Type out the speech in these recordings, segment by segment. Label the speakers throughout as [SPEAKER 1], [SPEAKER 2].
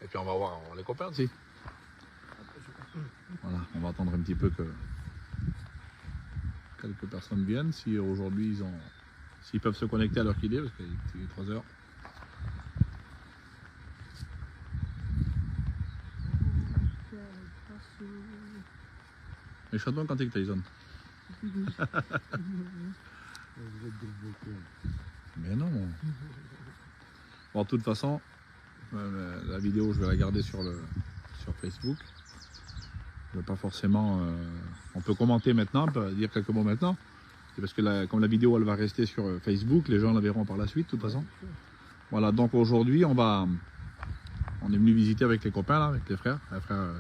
[SPEAKER 1] Et puis on va voir les copains aussi. Voilà, on va attendre un petit peu que quelques personnes viennent. Si aujourd'hui s'ils peuvent se connecter à l'heure qu'il est, parce qu'il est 3 heures. Mais chante-moi quand t'es que Tyson. Mais non. Bon, de toute façon, la vidéo, je vais la garder sur Facebook. Je ne veux pas forcément. On peut commenter maintenant, on peut dire quelques mots maintenant. C'est parce que comme la vidéo elle va rester sur Facebook, les gens la verront par la suite, de toute façon. Voilà, donc aujourd'hui, on est venu visiter avec les copains, là, avec les frères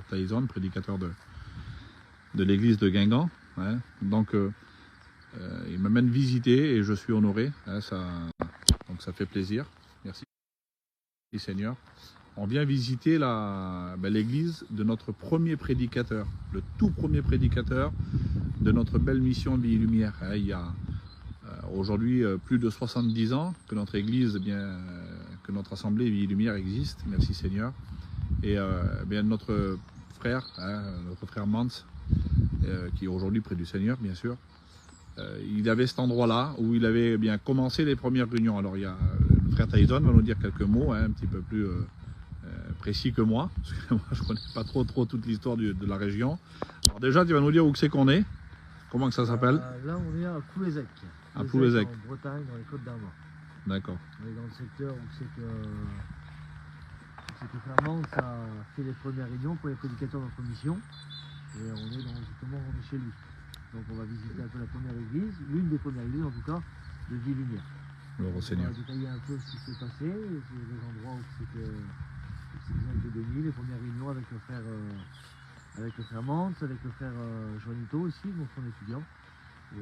[SPEAKER 1] Tyson, prédicateur de l'église de Guingamp. Hein. Donc, ils m'amènent visiter et je suis honoré. Hein, donc ça fait plaisir. Merci Seigneur. On vient visiter l'église de notre premier prédicateur, le tout premier prédicateur de notre belle mission Vie et Lumière. Hein, il y a aujourd'hui plus de 70 ans que notre église, que notre assemblée Vie et Lumière existe. Merci Seigneur. Et notre frère Mans, qui est aujourd'hui près du Seigneur, bien sûr, il avait cet endroit-là où il avait bien commencé les premières réunions. Alors il y a le frère Tyson va nous dire quelques mots, hein, un petit peu plus précis que moi, parce que moi je ne connais pas trop toute l'histoire de la région. Alors déjà tu vas nous dire où c'est qu'on est, comment que ça s'appelle?
[SPEAKER 2] Là on est à Plouzec.
[SPEAKER 1] À Plouzec.
[SPEAKER 2] En Bretagne, dans les Côtes d'Armor.
[SPEAKER 1] D'accord.
[SPEAKER 2] On est dans le secteur où c'est que Flamand a fait les premières réunions pour les prédicateurs de notre mission. Et on est chez lui. Donc on va visiter un peu la première église, l'une des premières églises en tout cas, de Vie et Lumière.
[SPEAKER 1] Gloire au Seigneur.
[SPEAKER 2] On va détailler un peu ce qui s'est passé, les endroits où c'était bien été béni, les premières réunions avec le frère Mans, avec le frère Joanito aussi, son étudiant. Et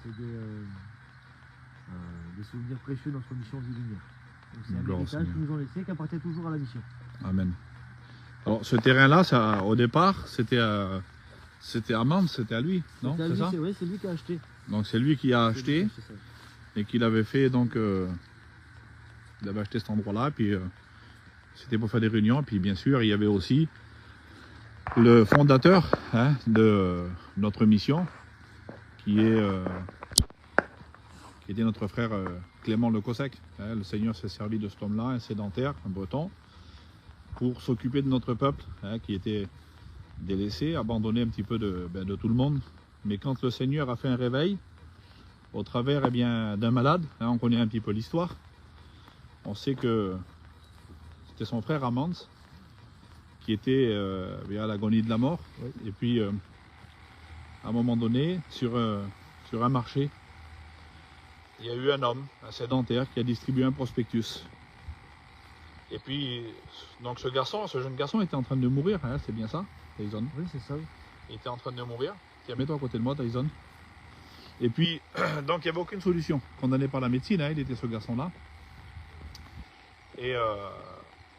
[SPEAKER 2] c'est des souvenirs précieux de notre mission Vie et Lumière. Donc c'est un héritage qu'ils nous ont laissé, qui appartient toujours à la mission.
[SPEAKER 1] Amen. Alors ce terrain-là, au départ, c'était à Mans, c'était à lui, non?
[SPEAKER 2] C'est ça? Oui, c'est lui qui a acheté.
[SPEAKER 1] Donc c'est lui qui a acheté et qu'il avait fait, donc il avait acheté cet endroit-là, puis c'était pour faire des réunions, puis bien sûr il y avait aussi le fondateur de notre mission, qui était notre frère Clément Le Cossec. Hein, le Seigneur s'est servi de cet homme-là, un sédentaire, un breton, pour s'occuper de notre peuple, hein, qui était délaissé, abandonné un petit peu de tout le monde. Mais quand le Seigneur a fait un réveil, au travers d'un malade, hein, on connaît un petit peu l'histoire, on sait que c'était son frère Amans, qui était à l'agonie de la mort. Oui. Et puis, à un moment donné, sur un marché, il y a eu un homme, un sédentaire, qui a distribué un prospectus. Et puis, donc ce jeune garçon était en train de mourir, hein, c'est bien ça, Tyson?
[SPEAKER 2] Oui, c'est ça.
[SPEAKER 1] Il était en train de mourir. Tiens, mets-toi à côté de moi, Tyson. Et puis, donc il n'y avait aucune solution. Condamné par la médecine, hein, il était ce garçon-là. Et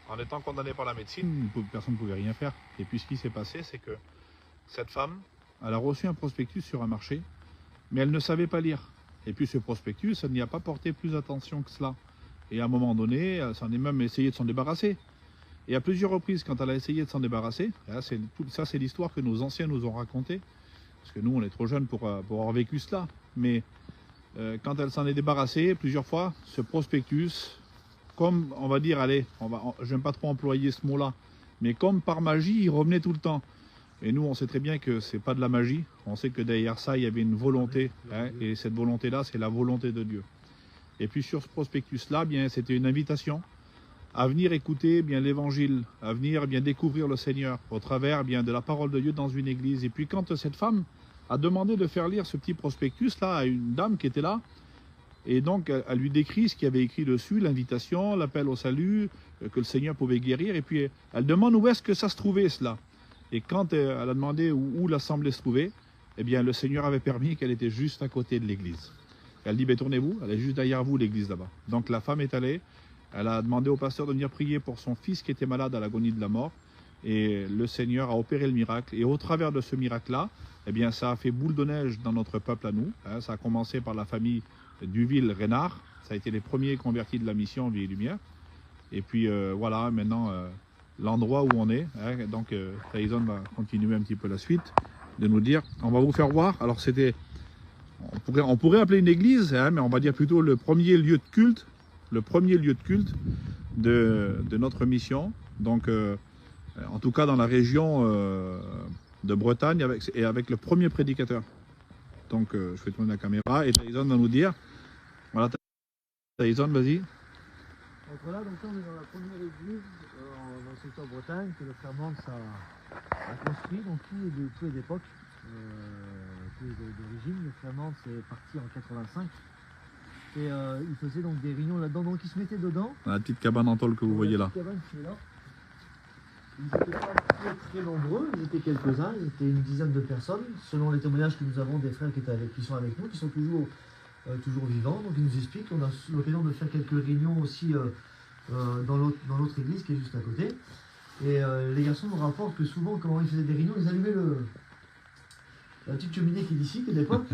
[SPEAKER 1] en étant condamné par la médecine, personne ne pouvait rien faire. Et puis ce qui s'est passé, c'est que cette femme, elle a reçu un prospectus sur un marché, mais elle ne savait pas lire. Et puis ce prospectus, elle n'y a pas porté plus attention que cela. Et à un moment donné, elle s'en est même essayé de s'en débarrasser. Et à plusieurs reprises, quand elle a essayé de s'en débarrasser, ça c'est l'histoire que nos anciens nous ont racontée, parce que nous on est trop jeunes pour avoir vécu cela. Mais quand elle s'en est débarrassée plusieurs fois, ce prospectus, comme on va dire, allez, je n'aime pas trop employer ce mot-là, mais comme par magie, il revenait tout le temps. Et nous, on sait très bien que c'est pas de la magie. On sait que derrière ça, il y avait une volonté, hein, et cette volonté-là, c'est la volonté de Dieu. Et puis sur ce prospectus-là, bien, c'était une invitation à venir écouter bien l'évangile, à venir bien découvrir le Seigneur au travers bien de la parole de Dieu dans une église. Et puis quand cette femme a demandé de faire lire ce petit prospectus-là à une dame qui était là, et donc elle lui décrit ce qu'il y avait écrit dessus, l'invitation, l'appel au salut, que le Seigneur pouvait guérir. Et puis elle demande où est-ce que ça se trouvait cela. Et quand elle a demandé où l'assemblée se trouvait, eh bien le Seigneur avait permis qu'elle était juste à côté de l'église. Elle dit, tournez-vous, elle est juste derrière vous, l'église là-bas. Donc la femme est allée, elle a demandé au pasteur de venir prier pour son fils qui était malade à l'agonie de la mort. Et le Seigneur a opéré le miracle. Et au travers de ce miracle-là, eh bien ça a fait boule de neige dans notre peuple à nous. Hein, ça a commencé par la famille Duville-Reynard. Ça a été les premiers convertis de la mission Vie et Lumière. Et puis voilà, maintenant, l'endroit où on est. Hein. Donc Tyson va continuer un petit peu la suite, de nous dire, on va vous faire voir. Alors c'était, on pourrait appeler une église, hein, mais on va dire plutôt le premier lieu de culte, de notre mission. Donc en tout cas dans la région de Bretagne, avec le premier prédicateur. Donc je fais tourner la caméra et Tyson va nous dire, voilà Tyson, vas-y.
[SPEAKER 2] Donc voilà, donc là on est dans la première église dans le secteur Bretagne que le frère Mans a construit, donc tout est d'époque, tout est d'origine. Le frère Mans est parti en 85 et il faisait donc des réunions là-dedans, donc il se mettait dedans.
[SPEAKER 1] Dans la petite cabane en tôle que vous voyez là.
[SPEAKER 2] Cabane qui est là. Ils n'étaient pas très nombreux, ils étaient quelques-uns, ils étaient une dizaine de personnes, selon les témoignages que nous avons des frères qui sont avec nous, qui sont toujours vivants. Donc ils nous expliquent qu'on a l'occasion de faire quelques réunions aussi dans l'autre église qui est juste à côté. Et les garçons nous rapportent que souvent, quand ils faisaient des réunions, ils allumaient la petite cheminée qui est d'ici, qui est d'époque,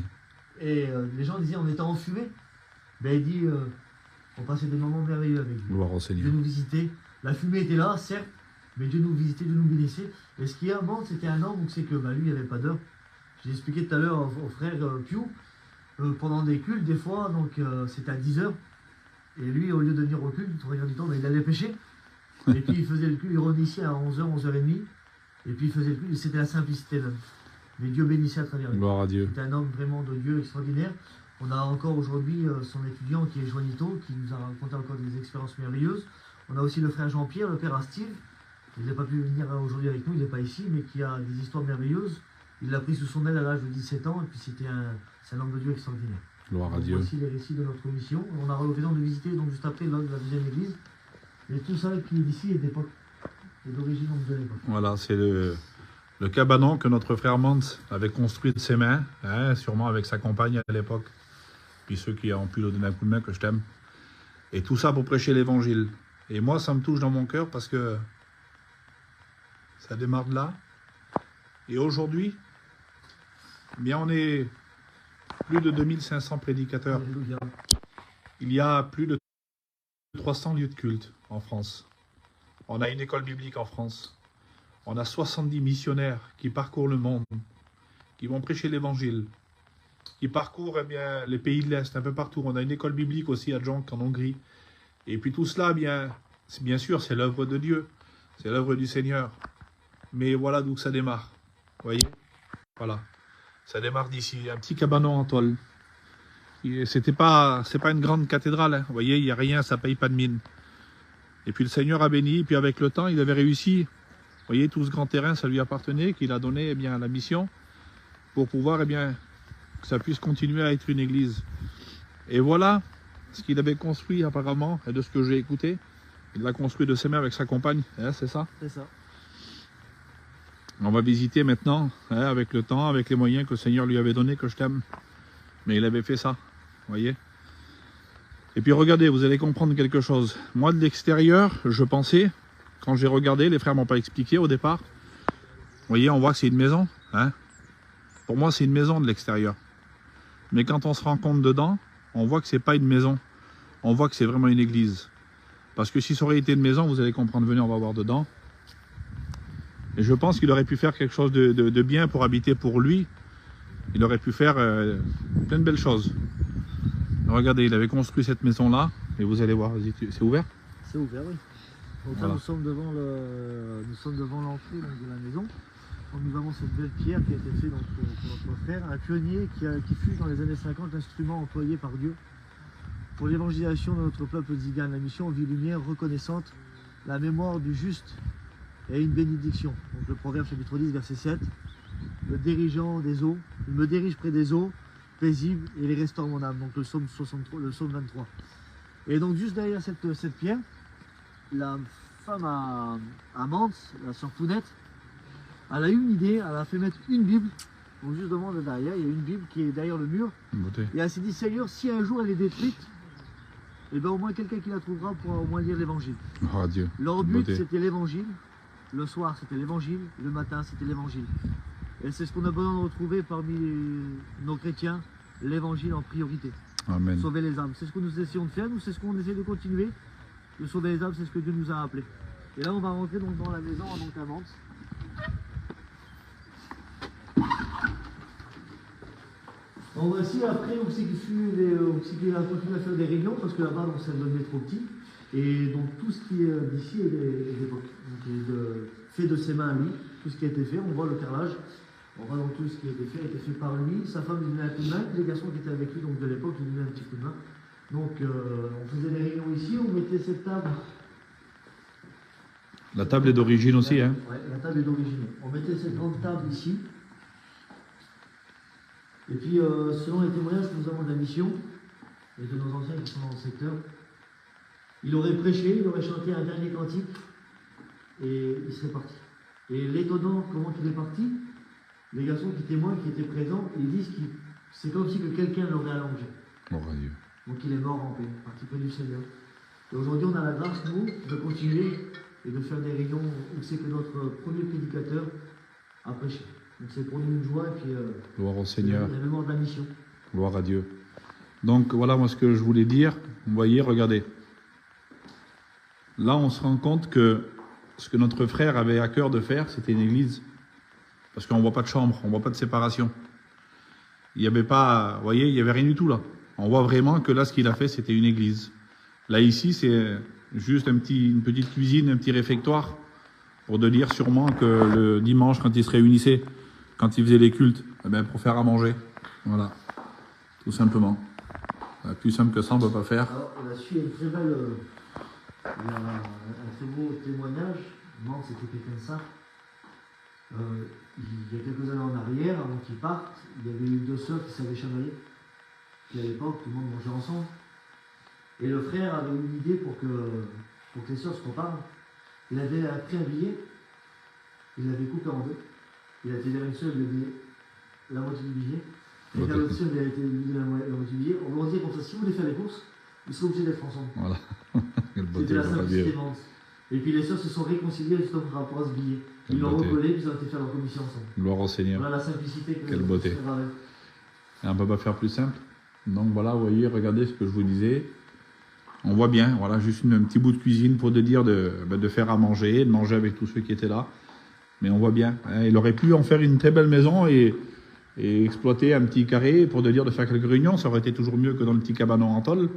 [SPEAKER 2] et les gens disaient on était en fumée. Ben il dit on passait des moments merveilleux avec lui.
[SPEAKER 1] Gloire au Seigneur.
[SPEAKER 2] Dieu nous visitait. La fumée était là, certes, mais Dieu nous visitait, Dieu nous bénissait. Et ce qui est amant, c'était un homme où c'est que lui, il n'y avait pas d'heure. J'ai expliqué tout à l'heure au frère Piu, pendant des cultes, des fois, donc c'était à 10h. Et lui, au lieu de venir au culte, il du temps, il allait pêcher. Et puis il faisait le culte, il revenait ici à 11h, 11h30. Et puis il faisait le culte, c'était la simplicité même. Mais Dieu bénissait à travers lui.
[SPEAKER 1] Gloire à Dieu.
[SPEAKER 2] C'est un homme vraiment de Dieu extraordinaire. On a encore aujourd'hui son étudiant qui est Joanito, qui nous a raconté encore des expériences merveilleuses. On a aussi le frère Jean-Pierre, le père Steve. Il n'a pas pu venir aujourd'hui avec nous, il n'est pas ici, mais qui a des histoires merveilleuses. Il l'a pris sous son aile à l'âge de 17 ans, et puis c'est un homme de Dieu extraordinaire.
[SPEAKER 1] Gloire à Dieu.
[SPEAKER 2] Voici les récits de notre mission. On a l'occasion de visiter donc juste après la deuxième église. Et tout ça qui est d'ici est d'époque, et d'origine de l'époque.
[SPEAKER 1] Voilà, c'est le cabanon que notre frère Mans avait construit de ses mains, hein, sûrement avec sa compagne à l'époque. Puis ceux qui ont pu lui donner un coup de main, que je t'aime. Et tout ça pour prêcher l'évangile. Et moi, ça me touche dans mon cœur parce que ça démarre de là. Et aujourd'hui, eh bien, on est plus de 2500 prédicateurs.
[SPEAKER 2] Alléluia.
[SPEAKER 1] Il y a plus de 300 lieux de culte en France. On a une école biblique en France. On a 70 missionnaires qui parcourent le monde, qui vont prêcher l'évangile, qui parcourent les pays de l'Est, un peu partout. On a une école biblique aussi à Djonk, en Hongrie. Et puis tout cela, bien sûr, c'est l'œuvre de Dieu, c'est l'œuvre du Seigneur. Mais voilà d'où ça démarre. Vous voyez? Voilà. Ça démarre d'ici, un petit cabanon en tôle. C'est pas une grande cathédrale. Hein. Vous voyez, il n'y a rien, ça ne paye pas de mine. Et puis le Seigneur a béni, puis avec le temps, il avait réussi. Vous voyez, tout ce grand terrain, ça lui appartenait, qu'il a donné à la mission pour pouvoir que ça puisse continuer à être une église. Et voilà ce qu'il avait construit apparemment, et de ce que j'ai écouté. Il l'a construit de ses mains avec sa compagne, hein, c'est ça?
[SPEAKER 2] C'est ça.
[SPEAKER 1] On va visiter maintenant, hein, avec le temps, avec les moyens que le Seigneur lui avait donnés, que je t'aime. Mais il avait fait ça, vous voyez. Et puis regardez, vous allez comprendre quelque chose. Moi de l'extérieur, je pensais, quand j'ai regardé, les frères m'ont pas expliqué au départ. Vous voyez, on voit que c'est une maison. Hein. Pour moi, c'est une maison de l'extérieur. Mais quand on se rend compte dedans, on voit que c'est pas une maison. On voit que c'est vraiment une église. Parce que si ça aurait été une maison, vous allez comprendre, venez, on va voir dedans. Et je pense qu'il aurait pu faire quelque chose de bien pour habiter pour lui. Il aurait pu faire plein de belles choses. Regardez, il avait construit cette maison-là. Et vous allez voir, c'est ouvert?
[SPEAKER 2] C'est ouvert, oui. Donc
[SPEAKER 1] voilà.
[SPEAKER 2] là, nous sommes devant l'entrée de la maison. Donc, nous avons cette belle pierre qui a été faite pour notre frère, un pionnier qui fut dans les années 50 l'instrument employé par Dieu pour l'évangélisation de notre peuple tzigane. La mission Vie Lumière reconnaissante, la mémoire du juste et une bénédiction. Donc le proverbe chapitre 10 verset 7, le dirigeant des eaux, il me dirige près des eaux paisibles et les restaure mon âme. Donc le psaume 63, le psaume 23. Et donc juste derrière cette pierre, la femme à Mans, la sœur Pounette, elle a eu une idée, elle a fait mettre une Bible. Donc juste devant, derrière, il y a une Bible qui est derrière le mur. Et elle s'est dit, Seigneur, si un jour elle est détruite, et bien au moins quelqu'un qui la trouvera pourra au moins lire l'évangile.
[SPEAKER 1] Oh, Dieu.
[SPEAKER 2] Leur but c'était l'évangile. Le soir c'était l'évangile, le matin c'était l'évangile. Et c'est ce qu'on a besoin de retrouver parmi nos chrétiens, l'évangile en priorité.
[SPEAKER 1] Amen.
[SPEAKER 2] Sauver les âmes. C'est ce que nous essayons de faire, nous c'est ce qu'on essaie de continuer. De sauver les âmes, c'est ce que Dieu nous a appelé. Et là, on va rentrer donc dans la maison, donc à Mantes. Bon, voici après où c'est qu'il a continué à faire des réunions, parce que là-bas, c'est un domaine trop petit. Et donc tout ce qui est d'ici est d'époque. Fait de ses mains à lui, tout ce qui a été fait, on voit le carrelage. On voit donc tout ce qui a été fait par lui. Sa femme lui donnait un coup de main, les garçons qui étaient avec lui donc de l'époque lui donnaient un petit coup de main. Donc on faisait des réunions ici, on mettait cette table.
[SPEAKER 1] La table est d'origine aussi, hein?
[SPEAKER 2] Ouais, la table est d'origine. On mettait cette grande table ici. Et puis, selon les témoignages que nous avons de la mission, et de nos anciens qui sont dans le secteur, il aurait prêché, il aurait chanté un dernier cantique, et il serait parti. Et l'étonnant, comment il est parti, les garçons qui témoignent, qui étaient présents, ils disent que c'est comme si que quelqu'un l'aurait allongé.
[SPEAKER 1] Oh, Dieu.
[SPEAKER 2] Donc il est mort en paix, parti près du Seigneur. Et aujourd'hui, on a la grâce, nous, de continuer et de faire des réunions où c'est que notre premier prédicateur a prêché. Donc c'est pour nous une joie, et puis
[SPEAKER 1] gloire au Seigneur.
[SPEAKER 2] la mémoire de la mission.
[SPEAKER 1] Gloire à Dieu. Donc voilà moi ce que je voulais dire. Vous voyez, regardez. Là, on se rend compte que ce que notre frère avait à cœur de faire, c'était une église. Parce qu'on ne voit pas de chambre, on ne voit pas de séparation. Il n'y avait pas, vous voyez, il n'y avait rien du tout là. On voit vraiment que là, ce qu'il a fait, c'était une église. Là, ici, c'est juste une petite cuisine, un petit réfectoire, pour de dire sûrement que le dimanche, quand ils se réunissaient, quand ils faisaient les cultes, eh bien, pour faire à manger. Voilà, tout simplement. Plus simple que ça, on ne peut pas faire.
[SPEAKER 2] Alors, là-dessus, il y a une très belle, un très beau témoignage. Non, c'était quelqu'un de ça. Il y a quelques années en arrière, avant qu'ils partent, il y avait eu 2 sœurs qui savaient chamailler. Puis à l'époque, tout le monde mangeait ensemble. Et le frère avait eu une idée pour que les sœurs se reparlent. Il avait pris un billet, il l'avait coupé en 2. Il a été vers une sœur, il lui a dit la moitié du billet. Et vers l'autre sœur, il a été la moitié du billet. On leur dit comme ça, si vous voulez faire les courses, ils seront obligés d'être ensemble.
[SPEAKER 1] Voilà.
[SPEAKER 2] C'était la simplicité immense. Et puis les sœurs se sont réconciliées justement par rapport à ce billet. Ils l'ont recollé, puis ils ont été faire leur commission ensemble.
[SPEAKER 1] Gloire au Seigneur.
[SPEAKER 2] Voilà la simplicité que
[SPEAKER 1] quelle beauté. Et on ne peut pas faire plus simple. Donc voilà, vous voyez, regardez ce que je vous disais. On voit bien, voilà, juste un petit bout de cuisine pour de dire de faire à manger, de manger avec tous ceux qui étaient là. Mais on voit bien, hein, il aurait pu en faire une très belle maison et exploiter un petit carré pour de dire de faire quelques réunions. Ça aurait été toujours mieux que dans le petit cabanon en tôle.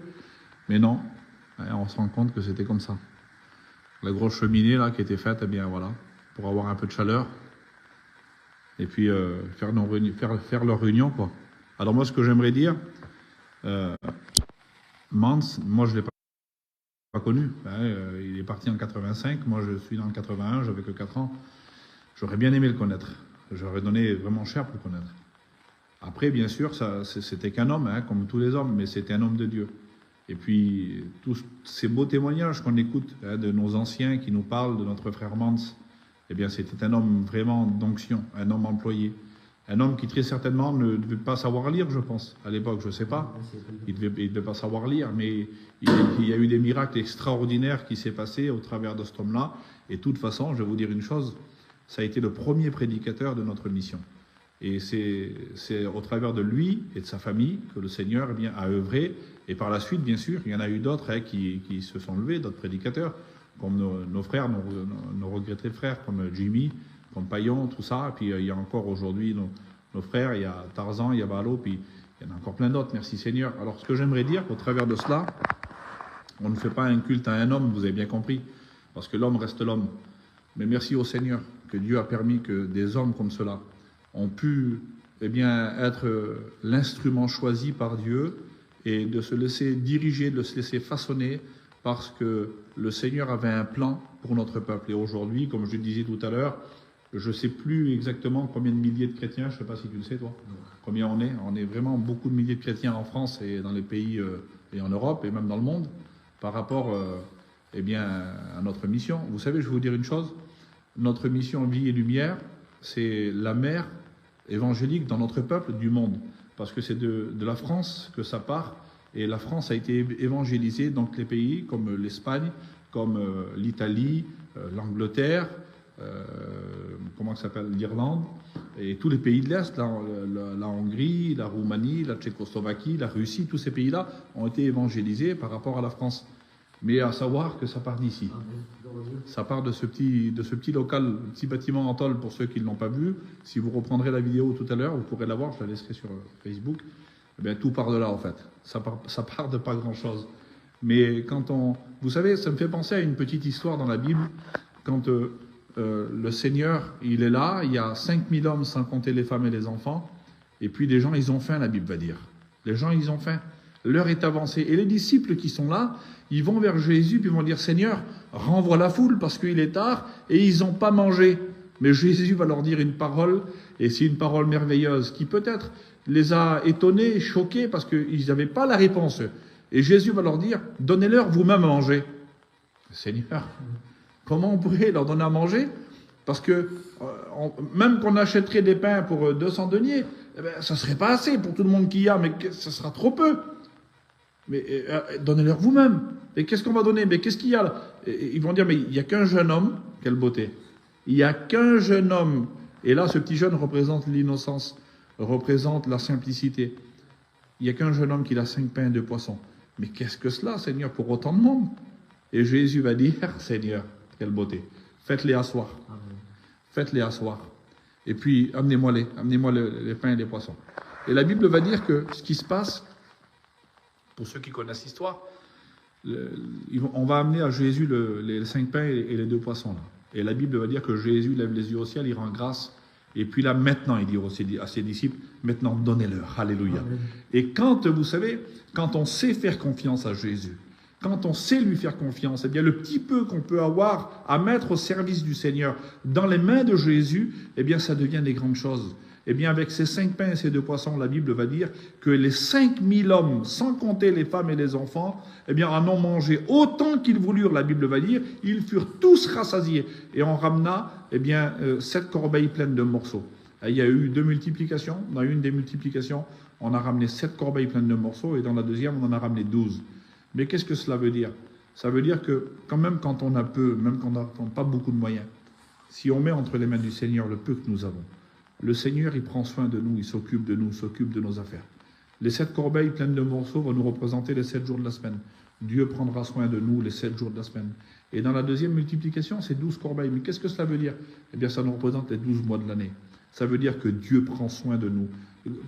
[SPEAKER 1] Mais non, hein, on se rend compte que c'était comme ça. La grosse cheminée là qui était faite, eh bien voilà, pour avoir un peu de chaleur. Et puis faire leur réunion, quoi. Alors moi, ce que j'aimerais dire, Mans, moi je ne l'ai pas connu. Hein, il est parti en 85, moi je suis dans le 81, j'avais que 4 ans. J'aurais bien aimé le connaître. J'aurais donné vraiment cher pour le connaître. Après, bien sûr, c'était qu'un homme, hein, comme tous les hommes, mais c'était un homme de Dieu. Et puis, tous ces beaux témoignages qu'on écoute, hein, de nos anciens qui nous parlent de notre frère Mans, eh bien, c'était un homme vraiment d'onction, un homme employé. Un homme qui très certainement ne devait pas savoir lire, je pense. À l'époque, je ne sais pas. Il ne devait pas savoir lire, mais il y a eu des miracles extraordinaires qui s'est passé au travers de cet homme-là. Et de toute façon, je vais vous dire une chose, ça a été le premier prédicateur de notre mission. Et c'est au travers de lui et de sa famille que le Seigneur eh bien, a œuvré. Et par la suite, bien sûr, il y en a eu d'autres hein, qui se sont levés, d'autres prédicateurs, comme nos frères, nos regrettés frères, comme Jimmy, comme Paillon, tout ça. Et puis il y a encore aujourd'hui nos frères, il y a Tarzan, il y a Balo, puis il y en a encore plein d'autres, merci Seigneur. Alors ce que j'aimerais dire, au travers de cela, on ne fait pas un culte à un homme, vous avez bien compris, parce que l'homme reste l'homme. Mais merci au Seigneur que Dieu a permis que des hommes comme cela ont pu eh bien, être l'instrument choisi par Dieu et de se laisser diriger, de se laisser façonner parce que le Seigneur avait un plan pour notre peuple. Et aujourd'hui, comme je le disais tout à l'heure, je ne sais plus exactement combien de milliers de chrétiens, je ne sais pas si tu le sais toi, combien on est. On est vraiment beaucoup de milliers de chrétiens en France et dans les pays et en Europe et même dans le monde par rapport eh bien, à notre mission. Vous savez, je vais vous dire une chose, notre mission Vie et Lumière, c'est la mère évangélique dans notre peuple du monde. Parce que c'est de la France que ça part. Et la France a été évangélisée dans les pays comme l'Espagne, comme l'Italie, l'Angleterre, comment ça s'appelle, l'Irlande, et tous les pays de l'Est, la Hongrie, la Roumanie, la Tchécoslovaquie, la Russie, tous ces pays-là ont été évangélisés par rapport à la France. Mais à savoir que ça part d'ici. Ça part de ce petit local, petit bâtiment en tôle pour ceux qui ne l'ont pas vu. Si vous reprendrez la vidéo tout à l'heure, vous pourrez la voir, je la laisserai sur Facebook. Eh bien, tout part de là en fait. Ça part de pas grand chose. Mais quand on... Vous savez, ça me fait penser à une petite histoire dans la Bible. Quand le Seigneur, il est là, il y a 5000 hommes sans compter les femmes et les enfants. Et puis les gens, ils ont faim, la Bible va dire. Les gens, ils ont faim. L'heure est avancée. Et les disciples qui sont là, ils vont vers Jésus, puis ils vont dire, Seigneur, renvoie la foule parce qu'il est tard et ils n'ont pas mangé. Mais Jésus va leur dire une parole, et c'est une parole merveilleuse qui peut-être les a étonnés, choqués, parce qu'ils n'avaient pas la réponse. Et Jésus va leur dire, donnez-leur vous-même à manger. Seigneur, comment on pourrait leur donner à manger? Parce que même qu'on achèterait des pains pour 200 deniers, eh ben, ça ne serait pas assez pour tout le monde qu'il y a, mais ça sera trop peu. Mais donnez-leur vous-même. Et qu'est-ce qu'on va donner? Mais qu'est-ce qu'il y a là? Et ils vont dire, mais il n'y a qu'un jeune homme. Quelle beauté. Il n'y a qu'un jeune homme. Et là, ce petit jeune représente l'innocence, représente la simplicité. Il n'y a qu'un jeune homme qui a 5 pains et 2 poissons. Mais qu'est-ce que cela, Seigneur, pour autant de monde? Et Jésus va dire, Seigneur, quelle beauté. Faites-les asseoir. Faites-les asseoir. Et puis, amenez-moi les pains et les poissons. Et la Bible va dire que ce qui se passe, pour ceux qui connaissent l'histoire, on va amener à Jésus les 5 pains et les 2 poissons. Là. Et la Bible va dire que Jésus lève les yeux au ciel, il rend grâce. Et puis là, maintenant, il dit à ses disciples, maintenant, donnez-leur. Alléluia. Amen. Et quand, vous savez, quand on sait faire confiance à Jésus, quand on sait lui faire confiance, eh bien, le petit peu qu'on peut avoir à mettre au service du Seigneur dans les mains de Jésus, eh bien, ça devient des grandes choses. Eh bien, avec ces 5 pains et ces 2 poissons, la Bible va dire que les 5000 hommes, sans compter les femmes et les enfants, eh bien, en ont mangé autant qu'ils voulurent, la Bible va dire, ils furent tous rassasiés. Et on ramena, eh bien, 7 corbeilles pleines de morceaux. Il y a eu 2 multiplications. Dans une des multiplications, on a ramené 7 corbeilles pleines de morceaux, et dans la deuxième, on en a ramené 12. Mais qu'est-ce que cela veut dire? Ça veut dire que, quand on a peu, même quand on n'a pas beaucoup de moyens, si on met entre les mains du Seigneur le peu que nous avons, le Seigneur, il prend soin de nous, il s'occupe de nous, s'occupe de nos affaires. Les 7 corbeilles pleines de morceaux vont nous représenter les 7 jours de la semaine. Dieu prendra soin de nous les 7 jours de la semaine. Et dans la deuxième multiplication, c'est 12 corbeilles. Mais qu'est-ce que cela veut dire? Eh bien, ça nous représente les 12 mois de l'année. Ça veut dire que Dieu prend soin de nous.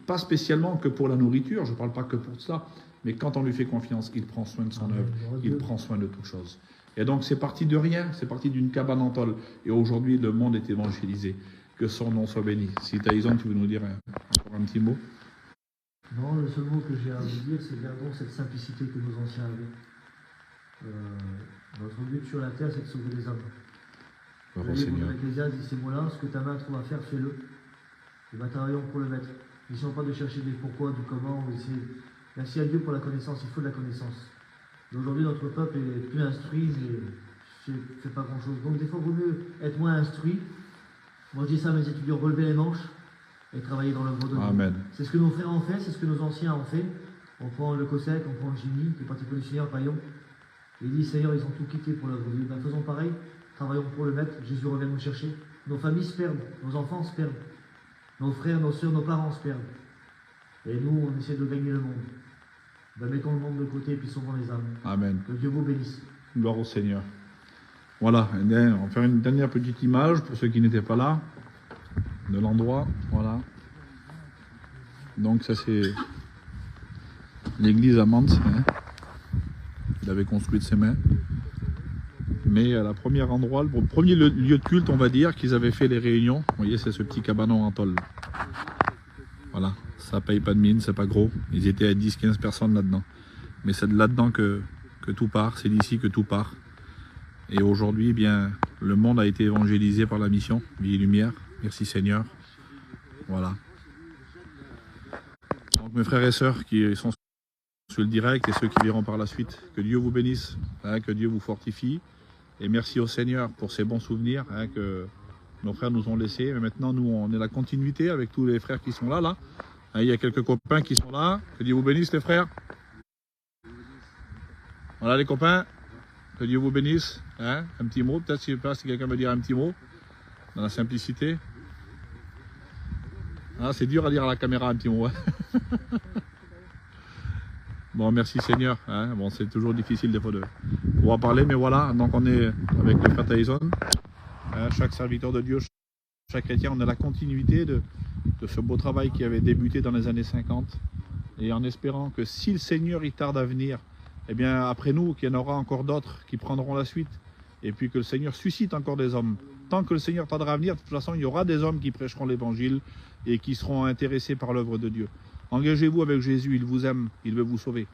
[SPEAKER 1] Pas spécialement que pour la nourriture, je ne parle pas que pour ça, mais quand on lui fait confiance, il prend soin de son œuvre, il prend soin de toutes choses. Et donc, c'est parti de rien, c'est parti d'une cabane en tôle. Et aujourd'hui, le monde est évangélisé. Que son nom soit béni. Si Taïson, tu veux nous dire encore un petit mot?
[SPEAKER 2] Non, le seul mot que j'ai à vous dire, c'est gardons cette simplicité que nos anciens avaient. Notre but sur la terre, c'est de sauver les hommes. Le Seigneur. L'Ecclésiaste dit ces mots-là, ce que ta main trouve à faire, fais-le. Et bien, travaillons pour le mettre. N'essayons pas de chercher des pourquoi, du comment. Merci à Dieu pour la connaissance, il faut de la connaissance. Aujourd'hui, notre peuple est plus instruit, mais ne fait pas grand-chose. Donc, des fois, il vaut mieux être moins instruit. Moi, je dis ça à mes étudiants, relever les manches et travailler dans l'œuvre de Dieu. Amen. C'est ce que nos frères ont fait, c'est ce que nos anciens ont fait. On prend le COSEC, on prend le Jimmy, qui est parti pour le Seigneur, Paillon. Il dit, Seigneur, ils ont tout quitté pour l'œuvre de Dieu. Ben, faisons pareil, travaillons pour le Maître. Jésus revient nous chercher. Nos familles se perdent, nos enfants se perdent, nos frères, nos soeurs, nos parents se perdent. Et nous, on essaie de gagner le monde. Ben, mettons le monde de côté et puis sauvons les âmes. Amen. Que Dieu vous bénisse.
[SPEAKER 1] Gloire au Seigneur. Voilà, on va faire une dernière petite image pour ceux qui n'étaient pas là, de l'endroit, voilà. Donc ça c'est l'église à Mans, hein. Il avait construit de ses mains. Mais à la première endroit, le premier lieu de culte, on va dire, qu'ils avaient fait les réunions, vous voyez, c'est ce petit cabanon en tôle. Voilà, ça paye pas de mine, c'est pas gros. Ils étaient à 10-15 personnes là-dedans. Mais c'est de là-dedans que tout part, c'est d'ici que tout part. Et aujourd'hui, eh bien, le monde a été évangélisé par la mission Vie et Lumière. Merci Seigneur. Voilà. Donc mes frères et sœurs qui sont sur le direct et ceux qui verront par la suite, que Dieu vous bénisse, hein, que Dieu vous fortifie. Et merci au Seigneur pour ces bons souvenirs, hein, que nos frères nous ont laissés. Mais maintenant, nous, on est la continuité avec tous les frères qui sont là. Hein, il y a quelques copains qui sont là. Que Dieu vous bénisse les frères. Voilà les copains. Que Dieu vous bénisse. Hein, un petit mot, peut-être si quelqu'un veut dire un petit mot, dans la simplicité. Ah, c'est dur à dire à la caméra un petit mot. Hein. Bon, merci Seigneur. Hein. Bon, c'est toujours difficile des fois de on va parler, mais voilà, donc on est avec le frère Tyson. Chaque serviteur de Dieu, chaque chrétien, on a la continuité de ce beau travail qui avait débuté dans les années 50. Et en espérant que si le Seigneur il tarde à venir, eh bien après nous, qu'il y en aura encore d'autres qui prendront la suite. Et puis que le Seigneur suscite encore des hommes. Tant que le Seigneur tardera à venir, de toute façon, il y aura des hommes qui prêcheront l'évangile et qui seront intéressés par l'œuvre de Dieu. Engagez-vous avec Jésus, il vous aime, il veut vous sauver.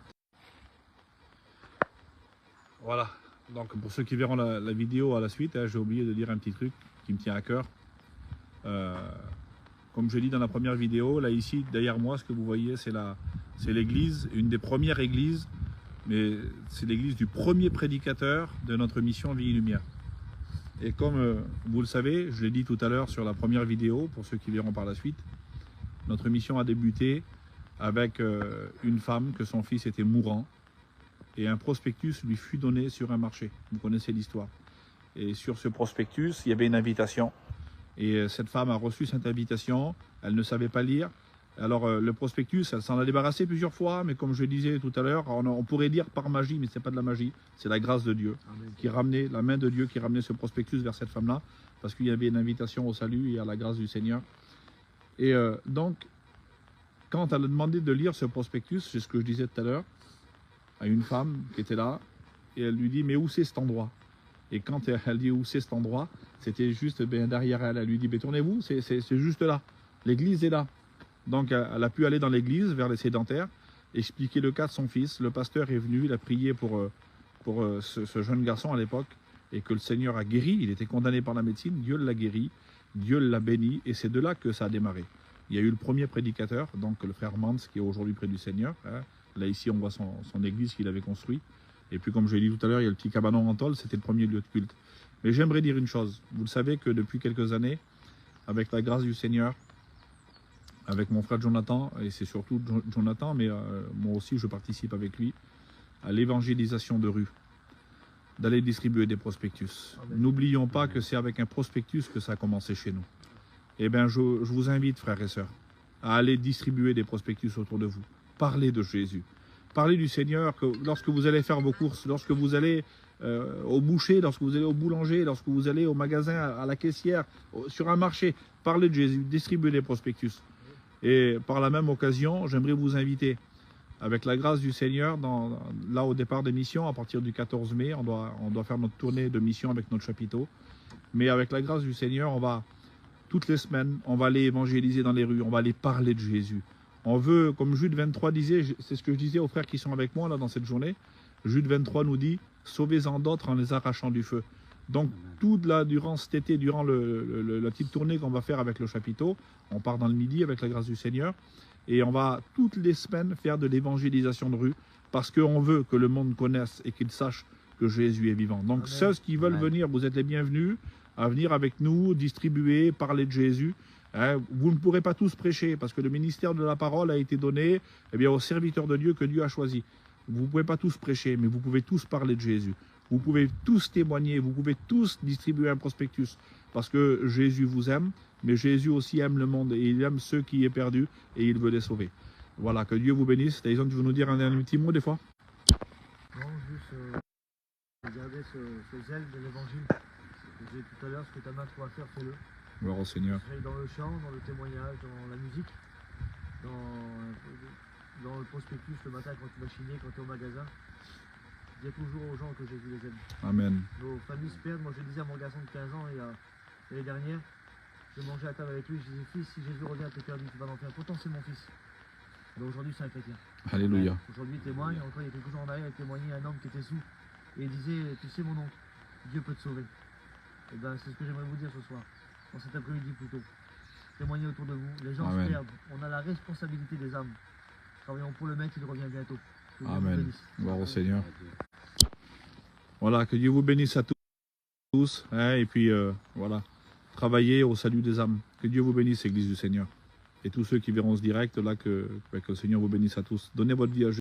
[SPEAKER 1] Voilà, donc pour ceux qui verront la vidéo à la suite, j'ai oublié de dire un petit truc qui me tient à cœur. Comme je dis dans la première vidéo, là ici derrière moi, ce que vous voyez, c'est l'église, une des premières églises, mais c'est l'église du premier prédicateur de notre mission Vie et Lumière. Et comme vous le savez, je l'ai dit tout à l'heure sur la première vidéo, pour ceux qui verront par la suite, notre mission a débuté avec une femme que son fils était mourant et un prospectus lui fut donné sur un marché. Vous connaissez l'histoire. Et sur ce prospectus, il y avait une invitation. Et cette femme a reçu cette invitation, elle ne savait pas lire. Alors le prospectus, elle s'en a débarrassé plusieurs fois, mais comme je disais tout à l'heure, on pourrait dire par magie, mais ce n'est pas de la magie, c'est la grâce de Dieu, qui ramenait, la main de Dieu qui ramenait ce prospectus vers cette femme-là, parce qu'il y avait une invitation au salut et à la grâce du Seigneur. Et donc, quand elle a demandé de lire ce prospectus, c'est ce que je disais tout à l'heure, à une femme qui était là, et elle lui dit, mais où c'est cet endroit? Et quand elle dit où c'est cet endroit, c'était juste derrière elle. Elle lui dit, tournez-vous, c'est juste là. L'église est là. Donc elle a pu aller dans l'église, vers les sédentaires, expliquer le cas de son fils. Le pasteur est venu, il a prié pour ce jeune garçon à l'époque, et que le Seigneur a guéri. Il était condamné par la médecine, Dieu l'a guéri, Dieu l'a béni, et c'est de là que ça a démarré. Il y a eu le premier prédicateur, donc le frère Mans, qui est aujourd'hui près du Seigneur. Là ici on voit son église qu'il avait construite. Et puis comme je l'ai dit tout à l'heure, il y a le petit cabanon en tôle, c'était le premier lieu de culte. Mais j'aimerais dire une chose, vous le savez que depuis quelques années, avec la grâce du Seigneur, avec mon frère Jonathan, et c'est surtout Jonathan, mais moi aussi je participe avec lui, à l'évangélisation de rue, d'aller distribuer des prospectus. N'oublions pas que c'est avec un prospectus que ça a commencé chez nous. Eh bien je vous invite, frères et sœurs, à aller distribuer des prospectus autour de vous. Parlez de Jésus. Parlez du Seigneur que lorsque vous allez faire vos courses, lorsque vous allez au boucher, lorsque vous allez au boulanger, lorsque vous allez au magasin, à la caissière, sur un marché, parlez de Jésus, distribuez des prospectus. Et par la même occasion, j'aimerais vous inviter, avec la grâce du Seigneur, là au départ des missions, à partir du 14 mai, on doit faire notre tournée de mission avec notre chapiteau. Mais avec la grâce du Seigneur, toutes les semaines, on va aller évangéliser dans les rues, on va aller parler de Jésus. On veut, comme Jude 23 disait, c'est ce que je disais aux frères qui sont avec moi là dans cette journée, Jude 23 nous dit, sauvez-en d'autres en les arrachant du feu. Donc tout là, durant cet été, durant la petite tournée qu'on va faire avec le chapiteau, on part dans le midi avec la grâce du Seigneur, et on va toutes les semaines faire de l'évangélisation de rue, parce qu'on veut que le monde connaisse et qu'il sache que Jésus est vivant. Donc ceux qui veulent venir, vous êtes les bienvenus à venir avec nous, distribuer, parler de Jésus. Vous ne pourrez pas tous prêcher parce que le ministère de la parole a été donné aux serviteurs de Dieu que Dieu a choisi. Vous ne pouvez pas tous prêcher, mais vous pouvez tous parler de Jésus. Vous pouvez tous témoigner, vous pouvez tous distribuer un prospectus parce que Jésus vous aime, mais Jésus aussi aime le monde et il aime ceux qui sont perdus et il veut les sauver. Voilà, que Dieu vous bénisse. Tyson, tu veux nous dire un petit mot des fois?
[SPEAKER 2] Non, juste garder ce zèle de l'évangile. Je disais tout à l'heure, ce que ta main trouve à faire, fais-le.
[SPEAKER 1] Gloire au Seigneur.
[SPEAKER 2] Dans le chant, dans le témoignage, dans la musique, dans le prospectus le matin quand tu vas chiner, quand tu es au magasin. Dis toujours aux gens que Jésus les aime.
[SPEAKER 1] Amen.
[SPEAKER 2] Nos familles se perdent. Moi je disais à mon garçon de 15 ans l'année dernière, je mangeais à table avec lui, je disais fils, si Jésus revient à te perdu, tu vas en faire. Pourtant c'est mon fils. Mais aujourd'hui c'est un chrétien.
[SPEAKER 1] Alléluia.
[SPEAKER 2] Aujourd'hui il témoigne, encore il y a quelques jours en arrière, il témoignait un homme qui était sous. Et il disait, tu sais mon oncle, Dieu peut te sauver. Et bien c'est ce que j'aimerais vous dire ce soir. Dans cet après-midi plutôt. Témoignez autour de vous. Les gens se perdent. On a la responsabilité des âmes. Travaillons pour le maître, il revient bientôt.
[SPEAKER 1] Amen. Gloire au Seigneur. Voilà, que Dieu vous bénisse à tous. Et puis voilà, travaillez au salut des âmes. Que Dieu vous bénisse, Église du Seigneur. Et tous ceux qui verront ce direct, là, que le Seigneur vous bénisse à tous. Donnez votre vie à Jésus.